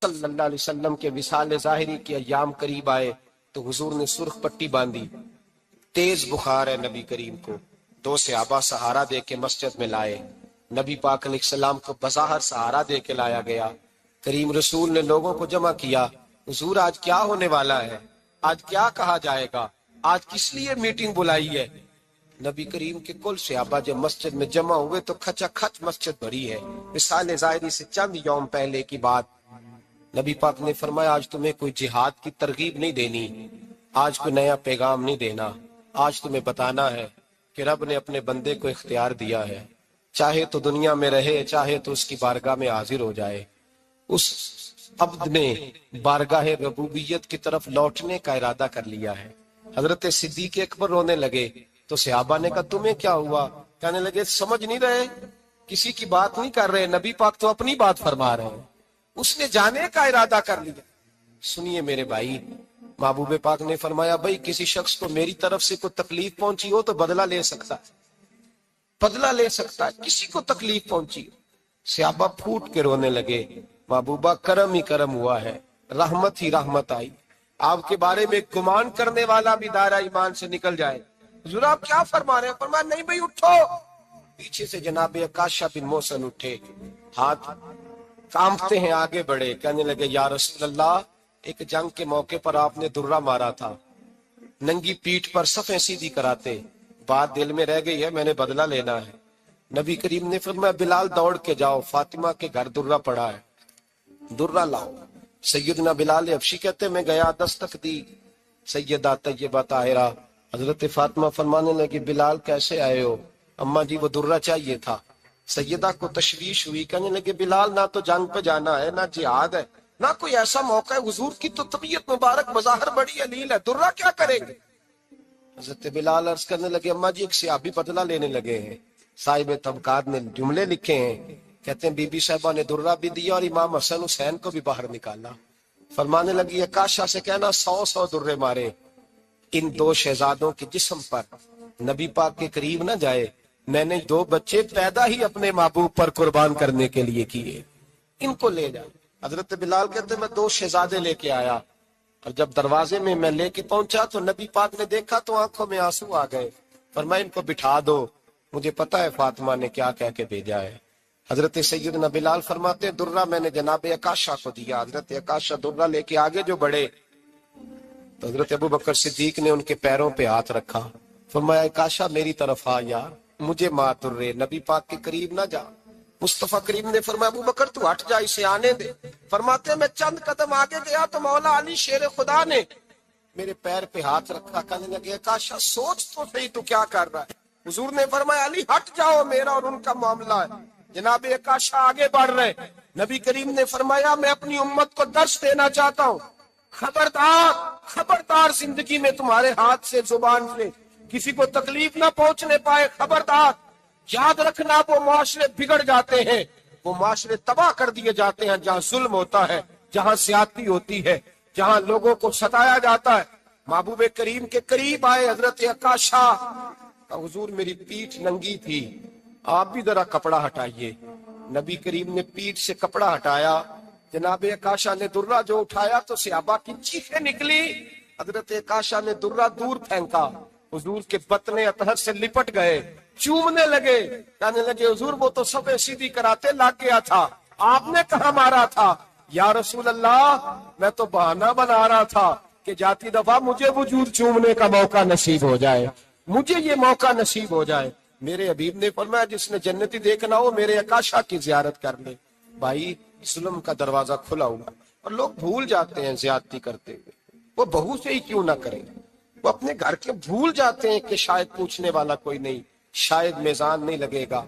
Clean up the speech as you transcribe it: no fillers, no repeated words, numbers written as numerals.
صلی اللہ علیہ وسلم کے وصال ظاہری کے ایام قریب آئے تو حضور نے سرخ پٹی باندھی، تیز بخار ہے نبی کریم کو، 2 صحابہ سہارا دے کے مسجد میں لائے، نبی پاک علیہ السلام کو بظاہر سہارا دے کے لایا گیا۔ کریم رسول نے لوگوں کو جمع کیا، حضور آج کیا ہونے والا ہے، آج کیا کہا جائے گا، آج کس لیے میٹنگ بلائی ہے؟ نبی کریم کے کل صحابہ جب مسجد میں جمع ہوئے تو کھچا کھچ مسجد بھری ہے۔ وصال ظاہری سے چند یوم پہلے کی بات، نبی پاک نے فرمایا آج تمہیں کوئی جہاد کی ترغیب نہیں دینی، آج کوئی نیا پیغام نہیں دینا، آج تمہیں بتانا ہے کہ رب نے اپنے بندے کو اختیار دیا ہے، چاہے تو دنیا میں رہے، چاہے تو اس کی بارگاہ میں حاضر ہو جائے۔ اس عبد نے بارگاہ ربوبیت کی طرف لوٹنے کا ارادہ کر لیا ہے۔ حضرت صدیق اکبر رونے لگے تو صحابہ نے کہا تمہیں کیا ہوا؟ کہنے لگے سمجھ نہیں رہے، کسی کی بات نہیں کر رہے، نبی پاک تو اپنی بات فرما رہے ہیں، اس نے جانے کا ارادہ کر لیا۔ سنیے میرے بھائی، محبوب پاک نے فرمایا بھائی کسی شخص کو میری طرف سے کوئی تکلیف پہنچی ہو تو بدلہ لے سکتا ہے، بدلہ لے سکتا ہے، کسی کو تکلیف پہنچی ہو۔ صحابہ پھوٹ کے رونے لگے، محبوبہ کرم ہی کرم ہوا ہے، رحمت ہی رحمت آئی، آپ کے بارے میں گمان کرنے والا بھی دائرہ ایمان سے نکل جائے۔ حضور آپ کیا فرما رہے ہیں؟ فرمایا نہیں بھائی اٹھو۔ پیچھے سے جناب عکاشہ بن محصن اٹھے، ہاتھ کانپتے ہیں، آگے بڑھے، کہنے لگے یا رسول اللہ ایک جنگ کے موقع پر آپ نے درہ مارا تھا، ننگی پیٹھ پر صفیں سیدھی کراتے، بات دل میں رہ گئی ہے، میں نے بدلہ لینا ہے۔ نبی کریم نے فرمایا بلال دوڑ کے جاؤ، فاطمہ کے گھر درہ پڑا ہے، درہ لاؤ۔ سیدنا بلال حبشی کہتے میں گیا، دستک دی سیدہ طیبہ طاہرہ، حضرت فاطمہ فرمانے لگی بلال کیسے آئے ہو؟ اماں جی وہ درہ چاہیے تھا۔ سیدہ کو تشویش ہوئی، کہنے لگے بلال نہ تو جنگ پہ جانا ہے، نہ جہاد ہے، نہ کوئی ایسا موقع ہے، حضور کی تو طبیعت مبارک بظاہر بڑی علیل ہے، درہ کیا کریں گے؟ حضرت بلال عرض کرنے لگے اماں جی ایک صحابی بدلہ لینے لگے ہیں، صاحب طبقات نے جملے لکھے ہیں، کہتے ہیں بی بی صاحبہ نے درہ بھی دیا اور امام حسن حسین کو بھی باہر نکالا۔ فرمانے لگی عکاشہ سے کہنا 100 درے مارے، ان 2 شہزادوں کے جسم پر نبی پاک کے قریب نہ جائے، میں نے 2 بچے پیدا ہی اپنے محبوب پر قربان کرنے کے لیے کیے، ان کو لے جائے۔ حضرت بلال کہتے میں 2 شہزادے لے کے آیا، اور جب دروازے میں لے کے پہنچا تو نبی پاک نے دیکھا تو آنکھوں میں آنسو آ گئے۔ فرمایا ان کو بٹھا دو، مجھے پتا ہے فاطمہ نے کیا کہہ کے بھیجا ہے۔ حضرت سیدنا بلال فرماتے درہ میں نے جناب عکاشہ کو دیا، حضرت عکاشہ درہ لے کے آگے جو بڑھے تو حضرت ابو بکر صدیق نے ان کے پیروں پہ ہاتھ رکھا، فرمایا عکاشہ میری طرف آ یار، مجھے ماں درے، نبی پاک کے قریب نہ جا۔ مصطفیٰ کریم نے فرمایا ابو بکر تو ہٹ جا، اسے آنے دے۔ فرماتے میں چند قدم آگے گیا تو مولا علی شیر خدا نے میرے پیر پہ ہاتھ رکھا، کہنے لگے عکاشہ سوچ تو صحیح تو کیا کر رہا ہے؟ حضور نے فرمایا علی ہٹ جاؤ، میرا اور ان کا معاملہ ہے۔ جناب عکاشہ آگے بڑھ رہے، نبی کریم نے فرمایا میں اپنی امت کو درس دینا چاہتا ہوں، خبردار خبردار زندگی میں تمہارے ہاتھ سے زبان سے کسی کو تکلیف نہ پہنچنے پائے، خبردار یاد رکھنا وہ معاشرے بگڑ جاتے ہیں، وہ معاشرے تباہ کر دیے جاتے ہیں جہاں ظلم ہوتا ہے، جہاں زیادتی ہوتی ہے، جہاں لوگوں کو ستایا جاتا ہے۔ محبوب کریم کے قریب آئے حضرت عکاشہ، حضور میری پیٹھ ننگی تھی، آپ بھی ذرا کپڑا ہٹائیے۔ نبی کریم نے پیٹھ سے کپڑا ہٹایا، جناب عکاشہ نے درہ جو اٹھایا تو صحابہ کی چیخیں نکلی، حضرت عکاشہ نے درہ دور پھینکا، حضور کے بطن اطہر سے لپٹ گئے، چومنے لگے، کہنے لگے حضور وہ تو صفیں سیدھی کراتے لگ گیا تھا، آپ نے کہاں مارا تھا؟ یا رسول اللہ میں تو بہانہ بنا رہا تھا کہ جاتی دفعہ مجھے وجود چومنے کا موقع نصیب ہو جائے، مجھے یہ موقع نصیب ہو جائے۔ میرے حبیب نے فرمایا جس نے جنتی دیکھنا ہو میرے عکاشہ کی زیارت کر لے۔ بھائی ظلم کا دروازہ کھلا ہوا اور لوگ بھول جاتے ہیں زیادتی کرتے ہوئے، وہ بہو سے ہی کیوں نہ کریں، وہ اپنے گھر کے بھول جاتے ہیں کہ شاید پوچھنے والا کوئی نہیں، شاید میزان نہیں لگے گا،